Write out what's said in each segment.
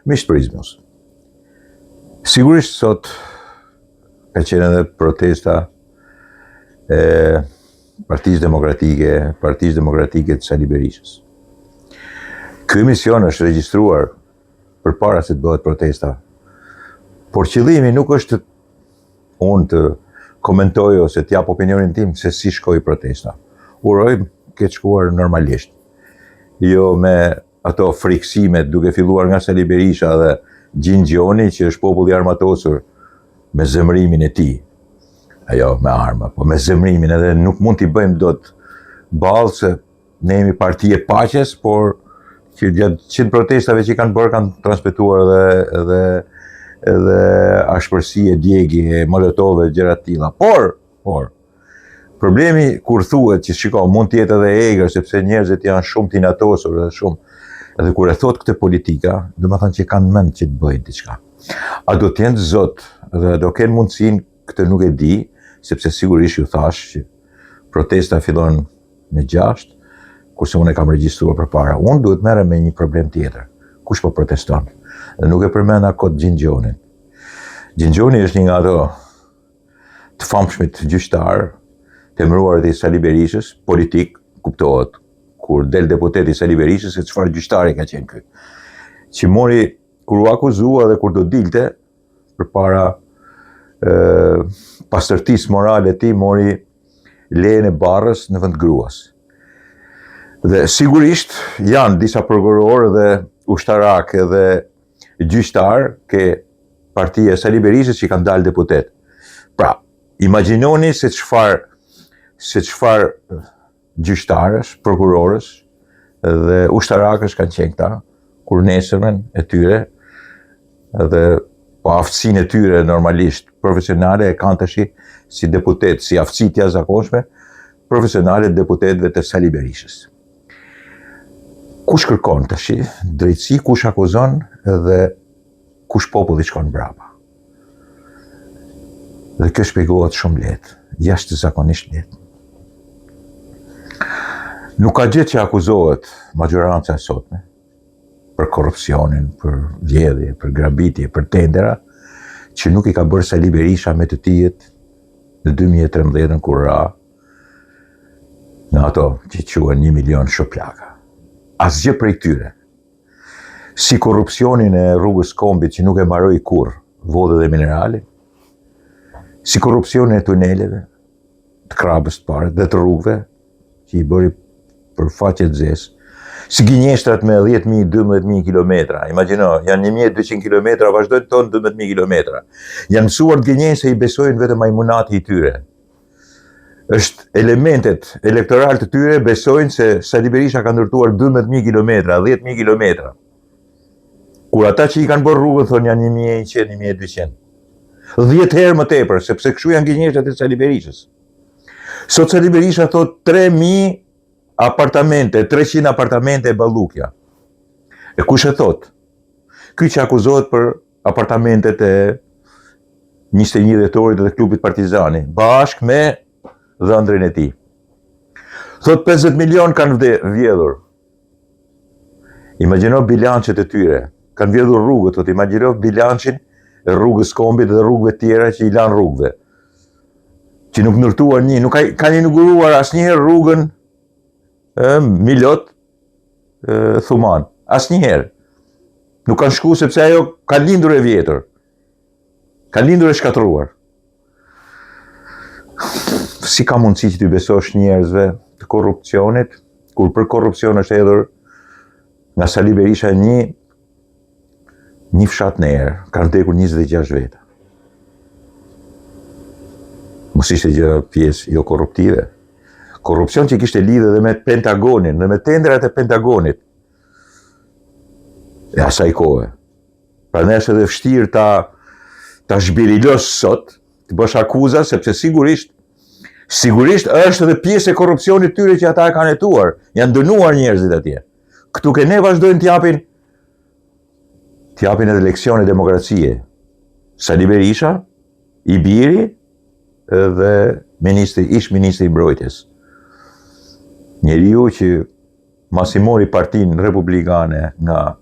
Miqtë Prizmos. Sigurisht sot ka qenë edhe protesta e Partisë Demokratike të Sali Berishës. Ky emision është regjistruar përpara se të bëhet protesta, por qëllimi nuk është unë të komentoj ose të jap opinionin tim se si shkoi protesta. Uroj këtë shkuar normalisht. Jo me ato friksimet duke filluar nga Sali Berisha dhe Gjingjoni që është populli armatosur me zemrimin e tij. Ajo me arma, po me zemrimin edhe nuk mund t'i bëjmë dot ballë se ne jemi parti e paqes, por që gjatë 100 protestave që kanë bërë kanë transmetuar edhe ashpërsi e djegi e molotove gjëra të tilla. Por problemi kur thuhet që shiko mund të jetë edhe egër sepse njerëzit janë shumë të inatosur dhe shumë. Edhe kur e thot këtë politika, do të thënë që kanë mend që të bëjnë diçka. A do të jenë zot dhe do kenë mundësinë, këtë nuk e di, sepse sigurisht ju thash që protesta fillon në 6, kurse unë e kam regjistruar përpara. Unë duhet merrem me një problem tjetër. Kush po proteston? Dhe nuk e përmenda kot Gjingjonin. Gjingjoni është një nga ato të famshmit gjyqtar, të emëruar i Sali Berishës, politik, kuptohet, kur del deputeti Sali Berishës, se çfarë gjyqtari ka qenë ky. Që mori, kur u akuzua dhe kur do dilte, përpara pastërtisë morale e tij, mori lejen e barrës në vend gruas. Dhe sigurisht janë disa prokurorë dhe ushtarak dhe gjyqtar ke partia e Sali Berishës që kanë dalë deputet. Pra, imagjinoni se çfarë gjyqtarësh, prokurorës dhe ushtarakësh kanë qenë këta, kur nesërmen e tyre dhe po aftësinë e tyre normalisht profesionale e kanë tash si deputet, si aftësi të jashtëzakonshme profesionale deputetëve të Sali Berishës. Kush kërkon tash drejtësi, kush akuzon dhe kush populli shkon brapa. Dhe kjo shpjegohet shumë lehtë, jashtëzakonisht lehtë. Nuk ka gjë që akuzohet majoranca e sotme për korrupsionin, për vjedhje, për grabitje, për tendera, që nuk i ka bërë Sali Berisha me të tijet në 2013 kur ra në ato që quhen 1 milion shoplaka. Asgjë prej tyre. Si korrupsionin e rrugës Kombit që nuk e mbaroi kurrë, vodë dhe minerali, si korrupsionin e tuneleve, të krabës të parë dhe të rrugëve, që i bëri për faqe të zezë, si gënjeshtrat me 10.000, 12.000 kilometra. Imagjino, janë 1.200 kilometra, vazhdojnë të tonë 12.000 kilometra. Janë mësuar të gënjesht se i besojnë vetëm majmunati i tyre. Është elementet elektoral të tyre besojnë se Sali Berisha ka ndërtuar 12.000 kilometra, 10.000 kilometra. Kur ata që i kanë bërë rrugën thonë janë 1.100, 1.200. 10 herë më tepër, sepse kështu janë gënjeshtrat e Sali Berishës. Sot Sali Berisha thot 3.000 apartamente, 300 apartamente e Ballukja. E kush e thot? Ky që akuzohet për apartamentet e 21 dhjetorit dhe klubit Partizani, bashkë me dhëndrin e tij. Thot 50 milion kanë vjedhur. Imagjino bilancet e tyre. Kanë vjedhur rrugët, thot imagjino bilancin e rrugës Kombit dhe rrugëve tjera që i lanë rrugëve. Që nuk ndërtuar nuk kanë inauguruar asnjëherë rrugën Milot Thuman. Asnjëherë. Nuk kanë shku sepse ajo ka lindur e vjetër. Ka lindur e shkatruar. Si ka mundësi që ty besosh njerëzve të korrupsionit, kur për korrupsion është hedhur nga Sali Berisha një fshat në erë, kanë vdekur 26 veta. Mos ishte gjë pjesë jo korruptive. Korrupsion që kishte lidhje dhe me Pentagonin, dhe me tendrat e Pentagonit. E asaj kohe. Prandaj është edhe vështirë ta zhbirilos sot, të bësh akuza, sepse sigurisht është edhe pjesë e korrupsionit tyre që ata e kanë hetuar, janë dënuar njerëzit atje. Këtu që ne vazhdojnë t'japin edhe leksione demokracie. Sali Berisha, i biri dhe ish ministri i mbrojtjes. Njeriu që masi mori partinë republikane nga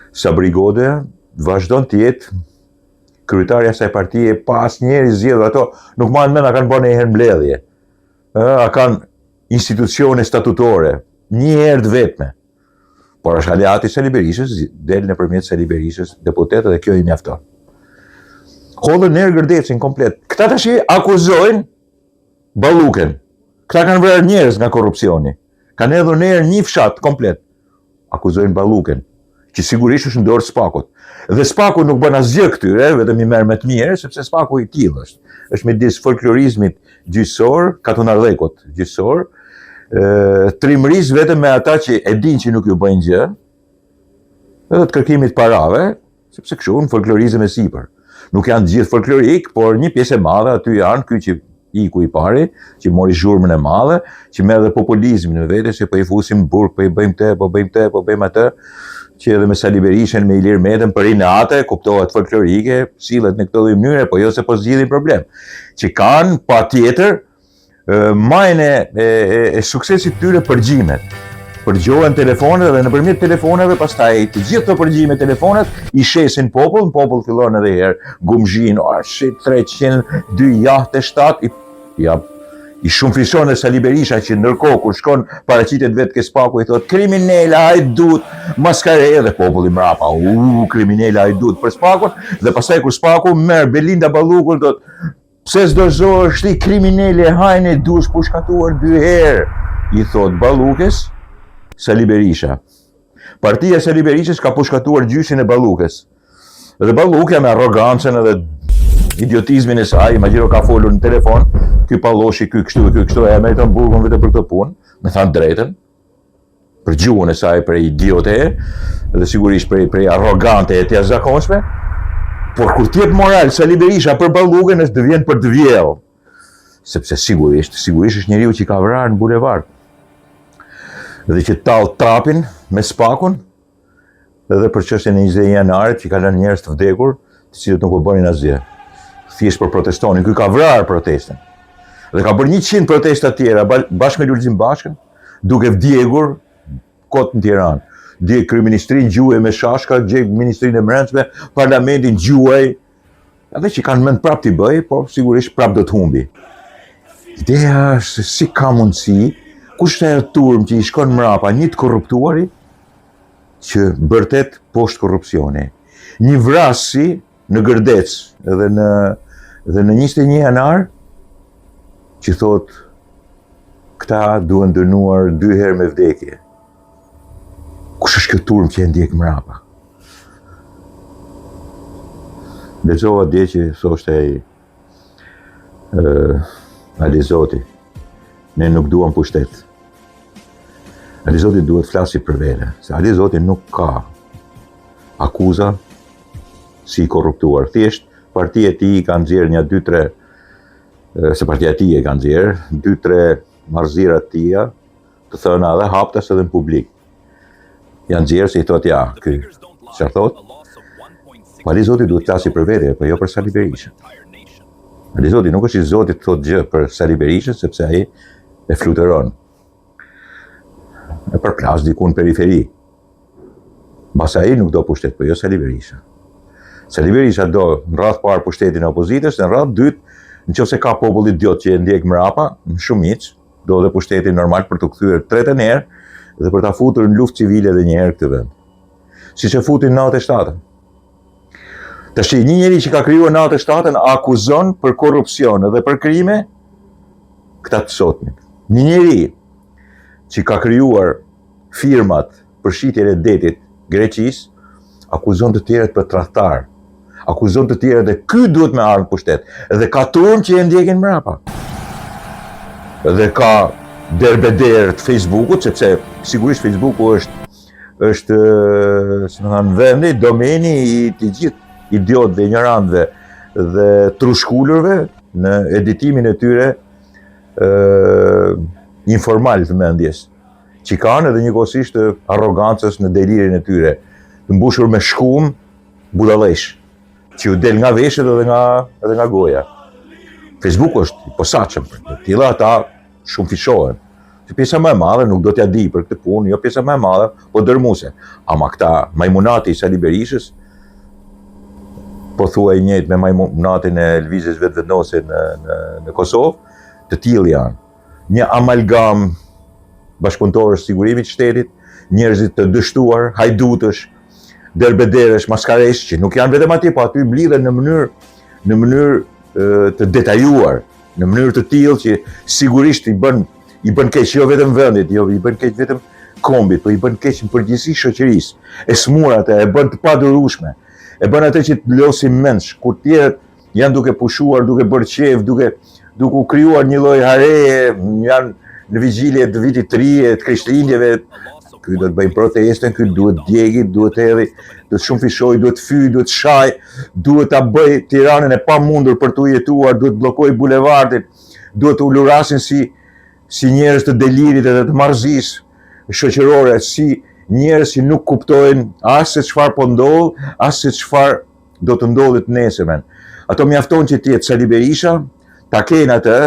Sabri Godoja, vazhdon të jetë kryetarja e asaj partie pa asnjëherë zgjedhur. Ato nuk marrin mend, a kanë bërë ndonjëherë mbledhje. A kanë institucione statutore, një herë të vetme. Por është aleati Sali Berishës, del nëpërmjet Sali Berishës deputet dhe kjo i mjafton. Hollën erë gërdecin komplet. Këta tash akuzojnë Ballukën. Këta kanë vrarë njerëz nga korrupsioni. Kanë hedhur në erë një fshat komplet. Akuzojnë Ballukën, që sigurisht është në dorë Spakut. Dhe Spaku nuk bën asgjë këtyre, vetëm i merr me të mirë, sepse Spaku i tillë është. Është midis folklorizmit gjyqësor, katunardhekut gjyqësor, trimëris vetëm me ata që e din që nuk ju bëjnë gjë, edhe të kërkimit parave, sepse kështu në folklorizëm e sipër. Nuk janë gjithë folklorik, por një pjesë e madhe aty janë ky që iku i pari, që mori zhurmën e madhe, që merr dhe populizmin në vete, që po i fusim burg, po i bëjmë të, po bëjmë të, po bëjmë atë, që edhe me Sali Berishën, me Ilir Metën, për i natë, kuptohet folklorike, sillet në këtë lloj mënyre, po jo se po zgjidhin problem. Që kanë patjetër majën e suksesit tyre përgjimet. Përgjohen telefonet dhe nëpërmjet telefoneve pastaj të gjithë këto përgjime telefonet i shesin popull fillon edhe herë gumzhin, 302 jahtë 7 i shumë fishon e Sali Berisha që ndërkohë kur shkon paraqitet vetë ke Spaku i thot kriminela hajdut maskare dhe populli mrapa kriminela hajdut për Spakun dhe pastaj kur Spaku merr Belinda Ballukun thot pse s'do zohesh ti kriminele hajne dush pushkatuar 2 herë i thot Ballukës Sali Berisha. Partia Sali Berishës ka pushkatuar gjyshin e Ballukës. Dhe Ballukja me arrogancën edhe idiotizmin e saj, imagjino ka folur në telefon, ky palloshi, ky kështu, e meriton burgun vetëm për këtë punë, me thënë drejtën, për gjuhën e saj, për idiote, dhe sigurisht për arrogante e të jashtëzakonshme, por kur t'jep moral Sali Berisha për Ballukën është të vjen për të vjellë, sepse sigurisht është njeriu që ka vrarë në bulevard. Dhe që tall trapin me Spakun, edhe për çështjen e 21 janarit që ka lënë njerëz të vdekur, të cilët nuk u bënin asgjë. Thjesht për protestonin, ky ka vrarë protestën. Dhe ka bërë 100 protesta tjera bashkë me Lulzim Bashkën, duke vdjegur kot në Tiranë. Dje kryeministrinë gjuhej me shashka, dje ministrinë e brendshme, parlamentin gjuhej, edhe që kanë mend prap t'i bëj, por sigurisht prap do të humbi. Ideja është si ka mundësi kush e turm që i shkon mrapa një të korruptuari që bërtet poshtë korrupsioni. Një vrasi në Gërdec dhe në 21 janar që thot këta duhen dënuar 2 herë me vdekje. Kush është kjo turm që e ndjek mrapa? Lexova dje që thoshte ai Alizoti, ne nuk duam pushtet. Alizoti duhet flasi për vete, se Alizoti nuk ka akuza si korruptuar. Thjesht partia e tij ka nxjerrë një 2-3 se partia e tij e ka nxjerrë 2-3 marrëzira të tija, të thëna edhe haptas edhe në publik. Janë nxjerrë se i thot ja, ky çfarë thot? Alizoti duhet flasi për vete, po jo për Sali Berishën. Alizoti nuk është i Zotit të thot gjë për Sali Berishën, sepse ai e fluturon. E përplas diku në periferi. Mbas ai nuk do pushtet, po jo Sali Berisha. Sali Berisha do në radhë parë pushtetin e opozitës, në radhë dytë, nëse ka popull idiot që e ndjek mrapa, në shumicë, do dhe pushtetin normal për të kthyer tretën herë dhe për ta futur në luftë civile edhe një herë këtë vend. Siç e futin 97-ën. Tash një njeri që ka krijuar 97-ën akuzon për korrupsion dhe për krime këta të sotmit. Një njeri që ka krijuar firmat për shitjen e detit Greqisë akuzon të tjerët për tradhtar. Akuzon të tjerët dhe ky duhet me ardhë pushtet. Dhe ka turm që e ndjekin mrapa. Dhe ka derbeder të Facebookut, sepse sigurisht Facebooku është si më thënë, vendi, domeni i të gjithë idiotëve, ignorantëve dhe trushkullurve në editimin e tyre informal të mendjes, që kanë edhe njëkohësisht arrogancës në delirin e tyre, të mbushur me shkum budallesh, që u del nga veshët edhe nga goja. Facebooku është i posaçëm, tilla ata shumë fishohen. Që pjesa më e madhe nuk do t'ja di për këtë punë, jo pjesa më e madhe, po dërmuese. Ama këta majmunati i Sali Berishës po thua i njëjtë me majmunatin e lëvizjes vetëvendose në Kosovë, të tillë janë. Një amalgam bashkëpunëtorësh sigurimit të shtetit, njerëzit të dështuar, hajdutësh, derbederësh, maskaresh, që nuk janë vetëm atje, po aty mblidhen në mënyrë të detajuar, në mënyrë të tillë që sigurisht i bën keq jo vetëm vendit, jo i bën keq vetëm kombit, po i bën keq në përgjithësi shoqërisë. E smur atë, e bën të padurueshme. E bën atë që të losin mendsh, kur tjerët janë duke pushuar, duke bërë qef, duke u krijuar një lloj hareje, janë në vigjilje të vitit të ri, të Krishtlindjeve. Ky do të bëjmë protestën, ky duhet djegit, duhet hedhi, duhet shumë fishoj, duhet fyj, duhet shaj, duhet ta bëj Tiranën e pamundur për t'u jetuar, duhet bllokoj bulevardin, duhet u lurasin si njerëz të delirit edhe të marrëzisë shoqërore, si njerëz që nuk kuptojnë as se çfarë po ndodh, as se çfarë do të ndodhet nesërmen. Ato mjafton që të jetë Sali Berisha, ta kenë atë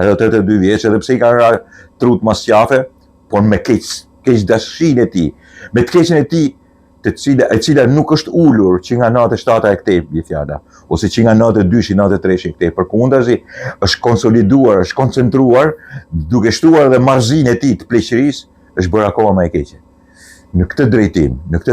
82 vjeç, edhe pse i kanë ra trut mas qafe, por me keq dashinë e tij, me të keqen e tij, e cila nuk është ulur që nga 97 e këtej bjefjala, ose që nga 92, 93 e këtej, përkundazi është konsoliduar, është koncentruar, duke shtuar edhe marrëzinë e tij të pleqërisë, është bërë akoma më e keqe. Në këtë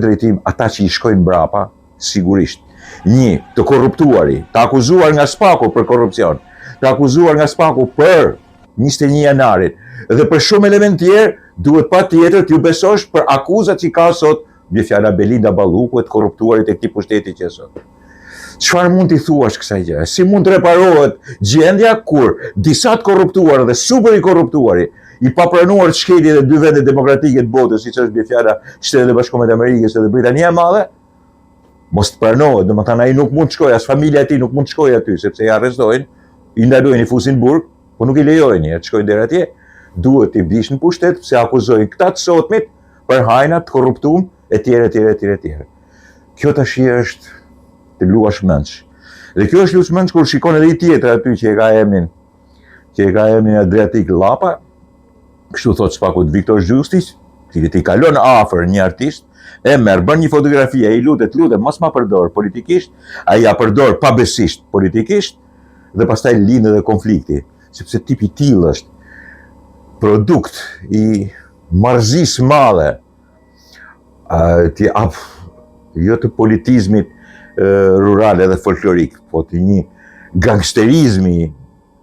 drejtim, ata që i shkojnë brapa, sigurisht, një, të korruptuari, të akuzuar nga Spaku për korrupcion, të akuzuar nga Spaku për 21 janarit, dhe për shumë element tjerë, duhet patjetër t'ju besosh për akuzat që ka sot bjefjala Belinda Balluku e të korruptuarit e këtij pushteti që sot. Çfarë mund t'i thuash kësaj gjë? Si mund të reparohet gjendja kur disa të korruptuar dhe super i korruptuari i papranuar të shkelje dhe dy vende demokratike të botës, siç është bjefjala Shtetet e Bashkuara të Amerikës dhe Britania e Madhe, mos të pranohet, domethënë ai nuk mund të shkojë, as familja e tij nuk mund të shkojë aty, sepse i arrestojnë, i ndalojnë, i fusin burg, po nuk i lejojnë të shkojnë deri atje. Duhet t'i bish në pushtet, pse akuzojnë këta të sotmit për hajna të korruptum, etj. Kjo tash është të luash mendsh. Dhe kjo është luash mendsh kur shikon edhe i tjetër aty që e ka emrin Adriatik Llapa, kështu thot Spakut Viktor Gjustis, cili i kalon afër një artist, e merr, bën një fotografi, ai lutet, mos ma përdor politikisht, ai ja përdor pabesisht politikisht, dhe pastaj lind edhe konflikti, sepse tipi i tillë është produkt i marrëzisë madhe, jo të politizmit rural edhe folklorik, po të një gangsterizmi,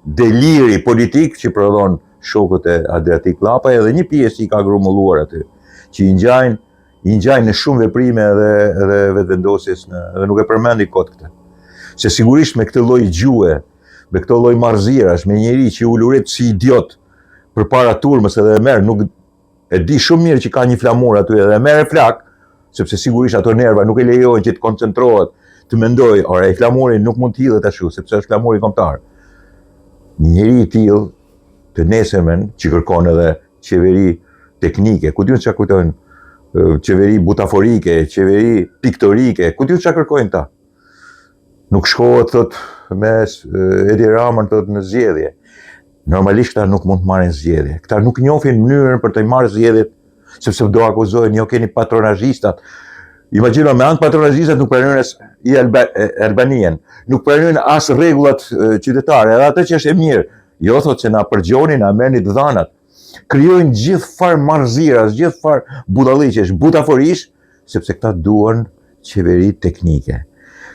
deliri politik që prodhon shokët e Adriatik Llapa, edhe një pjesë që i ka grumbulluar aty, që i ngjajnë në shumë veprime edhe vetëvendosjes dhe nuk e përmendi kot këtë. Se sigurisht me këtë lloj gjue, me këtë lloj marrëzirash, me njëri që uluret si idiot përpara turmës edhe e merr, nuk e di shumë mirë që ka një flamur aty edhe e merr flak, sepse sigurisht ato nerva nuk e lejojnë që të koncentrohet, të mendoj, ora ai flamuri nuk mund të hidhet ashtu, sepse është flamuri kombëtar. Një njeri i tillë të nesërmen që kërkon edhe qeveri teknike, ku diun çka kujtojnë, qeveri butaforike, qeveri piktorike, ku diun çka kërkojnë ta. Nuk shkohet thot me Edi Ramën thot në zgjedhje. Normalisht këta nuk mund të marrin zgjedhje. Këta nuk njohin mënyrën për të marrë zgjedhjet, sepse do akuzojnë, jo keni patronazhistat. Imagjino me anë patronazhistat nuk pranojnë as i Albanien, nuk pranojnë as rregullat qytetare, edhe atë që është e mirë. Jo thot se na përgjoni, na merrni të dhanat. Krijojnë gjithë farë marrëziras, gjithë farë budalliqesh, butaforish, sepse këta duan qeveri teknike.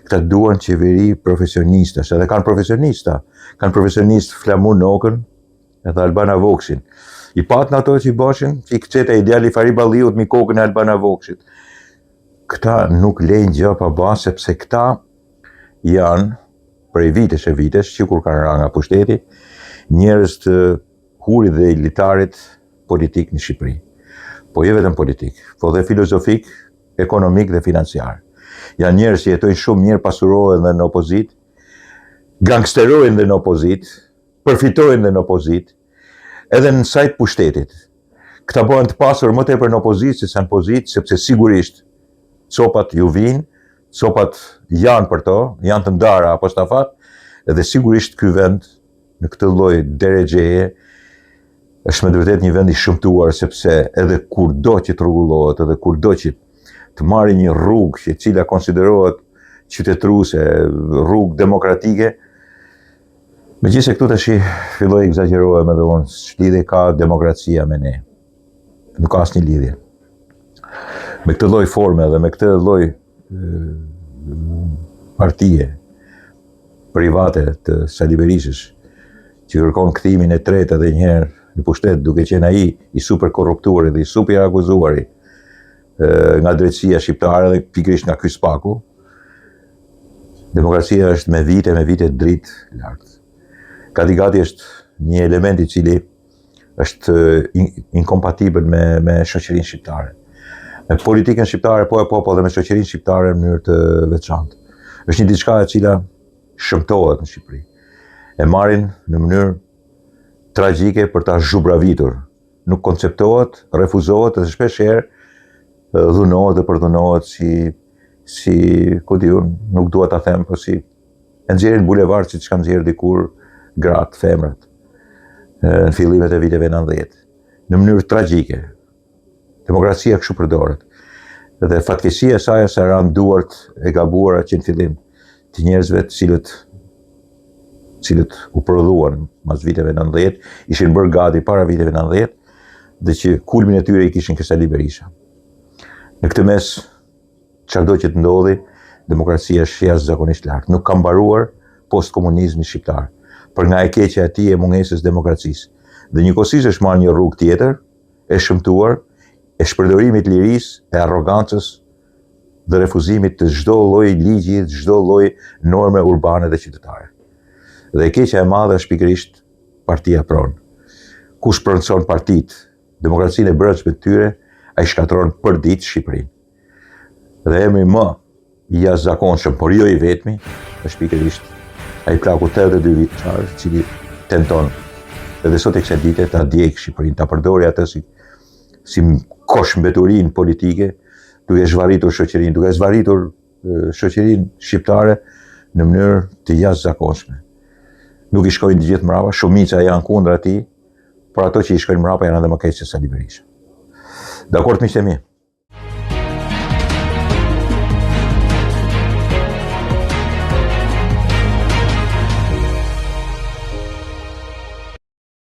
Këta duan qeveri profesionistas, edhe kanë profesionistë Flamur Nokën edhe Albana Voksin. I patën ato që i boshin, që i këceta ideali Fari Balliut mi kokën e Albana Voksit. Këta nuk lejnë gjë pa bas, sepse këta janë, prej vitesh e vitesh, që kur kanë ra nga pushteti, njerëz të hurit dhe elitarit politik në Shqipëri. Po jo vetëm politik, po dhe filozofik, ekonomik dhe financiar. Janë njerëz që jetojnë shumë mirë, pasurohen dhe në opozit, gangsterojnë dhe në opozit, përfitojnë dhe në opozit, edhe në sajt pushtetit. Këta bëhen të pasur më tepër në opozit se në pozit, sepse sigurisht copat ju vinë, copat janë për to, janë të ndara apo stafat, edhe sigurisht ky vend në këtë lloj deregjeje është me të vërtet një vend i shëmtuar, sepse edhe kurdo që të rregullohet, edhe kurdo që të marrë një rrugë që cila konsiderohet qytetruese, rrugë demokratike. Megjithëse këtu tash filloi egzagerohem edhe unë, ç'lidhje ka demokracia me ne. Nuk ka asnjë lidhje. Me këtë lloj forme dhe me këtë lloj partie private të Sali Berishës, që kërkon kthimin e tretë edhe një herë në pushtet, duke qenë ai i super korruptuari dhe i super akuzuari nga drejtësia shqiptare dhe pikërisht nga ky spaku. Demokracia është me vite dritë lart. Gati është një element i cili është inkompatibël me shoqërinë shqiptare. Me politikën shqiptare po dhe me shoqërinë shqiptare në mënyrë të veçantë. Është një diçka e cila shëmtohet në Shqipëri. E marrin në mënyrë tragjike për ta zhubravitur. Nuk konceptohet, refuzohet dhe shpesh herë dhunohet dhe përdhunohet si ku di unë, nuk dua ta them, po si e nxjerrin bulevard siç kanë nxjerrë dikur gratë, femrat në fillimet e viteve 90. Në mënyrë tragjike. Demokracia kështu përdoret. Dhe fatkeqësia e saj se ran duart e gabuara që në fillim të njerëzve të cilët u prodhuan mas viteve 90, ishin bërë gati para viteve 90, dhe që kulmin e tyre i kishin ke Sali Berisha. Në këtë mes, çdo që të ndodhi, demokracia është jashtëzakonisht lart. Nuk ka mbaruar post-komunizmi shqiptar, për nga e keqja e tij e mungesës demokracisë. Dhe njëkohësisht është marrë një rrugë tjetër, e shëmtuar, e shpërdorimit lirisë, e arrogancës dhe refuzimit të çdo lloji ligji, të çdo lloji norme urbane dhe qytetare. Dhe e keqja e madhe është pikërisht partia pronë. Kush pronëson partitë, demokracinë e brendshme të tyre, ai shkatron për ditë Shqipërinë. Dhe emri më i jashtëzakonshëm, por jo i vetmi, është pikërisht ai plaku 82 vjeçar, i cili tenton edhe sot e kësaj dite ta djegë Shqipërinë, ta përdori atë si kosh mbeturinë politike, duke zhvarritur shoqërinë shqiptare në mënyrë të jashtëzakonshme. Nuk i shkojnë të gjithë mbrapa, shumica janë kundër atij, por ato që i shkojnë mbrapa janë edhe më keq se Sali Berisha. Dakord, miqtë e mi.